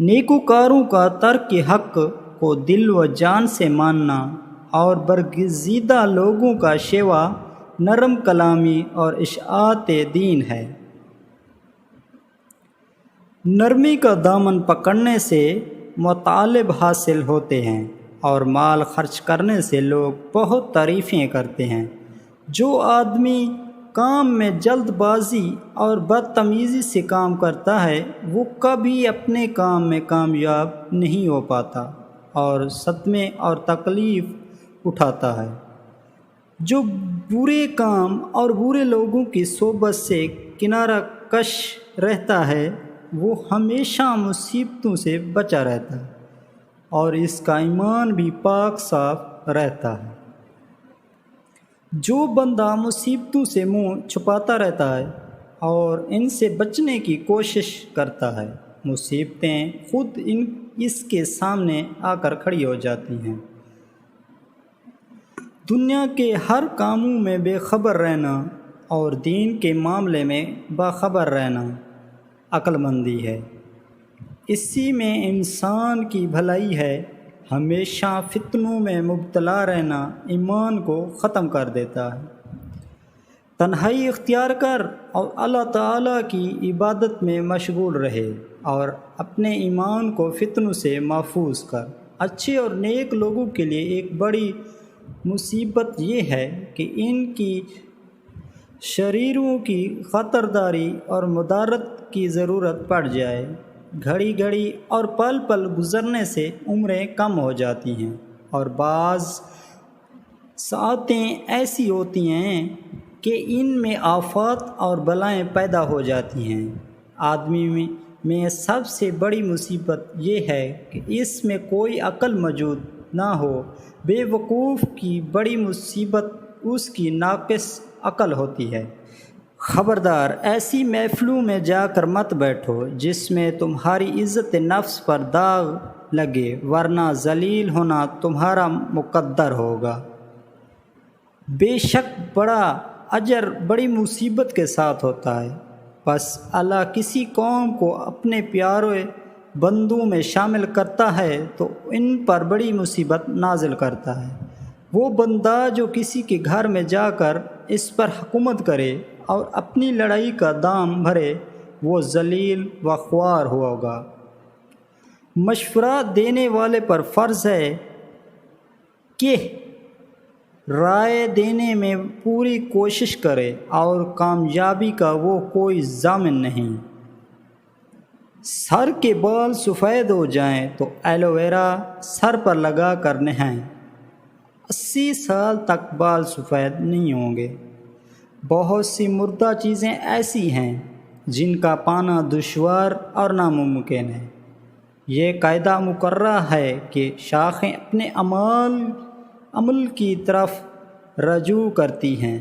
نیکوکاروں کا ترک حق کو دل و جان سے ماننا اور برگزیدہ لوگوں کا شیوا نرم کلامی اور اشاعت دین ہے۔ نرمی کا دامن پکڑنے سے مطالب حاصل ہوتے ہیں اور مال خرچ کرنے سے لوگ بہت تعریفیں کرتے ہیں۔ جو آدمی کام میں جلد بازی اور بدتمیزی سے کام کرتا ہے وہ کبھی اپنے کام میں کامیاب نہیں ہو پاتا اور صدمے اور تکلیف اٹھاتا ہے۔ جو برے کام اور برے لوگوں کی صحبت سے کنارہ کش رہتا ہے وہ ہمیشہ مصیبتوں سے بچا رہتا ہے اور اس کا ایمان بھی پاک صاف رہتا ہے۔ جو بندہ مصیبتوں سے منہ چھپاتا رہتا ہے اور ان سے بچنے کی کوشش کرتا ہے مصیبتیں خود اس کے سامنے آ کر کھڑی ہو جاتی ہیں۔ دنیا کے ہر کاموں میں بے خبر رہنا اور دین کے معاملے میں باخبر رہنا عقل مندی ہے۔ اسی میں انسان کی بھلائی ہے۔ ہمیشہ فتنوں میں مبتلا رہنا ایمان کو ختم کر دیتا ہے۔ تنہائی اختیار کر اور اللہ تعالیٰ کی عبادت میں مشغول رہے اور اپنے ایمان کو فتنوں سے محفوظ کر۔ اچھے اور نیک لوگوں کے لیے ایک بڑی مصیبت یہ ہے کہ ان کی شریروں کی خاطرداری اور مدارت کی ضرورت پڑ جائے۔ گھڑی گھڑی اور پل پل گزرنے سے عمریں کم ہو جاتی ہیں اور بعض ساعتیں ایسی ہوتی ہیں کہ ان میں آفات اور بلائیں پیدا ہو جاتی ہیں۔ آدمی میں سب سے بڑی مصیبت یہ ہے کہ اس میں کوئی عقل موجود نہ ہو۔ بے وقوف کی بڑی مصیبت اس کی ناقص عقل ہوتی ہے۔ خبردار ایسی محفلوں میں جا کر مت بیٹھو جس میں تمہاری عزت نفس پر داغ لگے ورنہ ذلیل ہونا تمہارا مقدر ہوگا۔ بے شک بڑا اجر بڑی مصیبت کے ساتھ ہوتا ہے۔ بس اللہ کسی قوم کو اپنے پیارے بندوں میں شامل کرتا ہے تو ان پر بڑی مصیبت نازل کرتا ہے۔ وہ بندہ جو کسی کے گھر میں جا کر اس پر حکومت کرے اور اپنی لڑائی کا دام بھرے وہ ذلیل و خوار ہوگا۔ مشورہ دینے والے پر فرض ہے کہ رائے دینے میں پوری کوشش کرے اور کامیابی کا وہ کوئی ضامن نہیں۔ سر کے بال سفید ہو جائیں تو ایلو ویرا سر پر لگا کر نہائیں، 80 سال تک بال سفید نہیں ہوں گے۔ بہت سی مردہ چیزیں ایسی ہیں جن کا پانا دشوار اور ناممکن ہے۔ یہ قاعدہ مقررہ ہے کہ شاخیں اپنے عمل کی طرف رجوع کرتی ہیں۔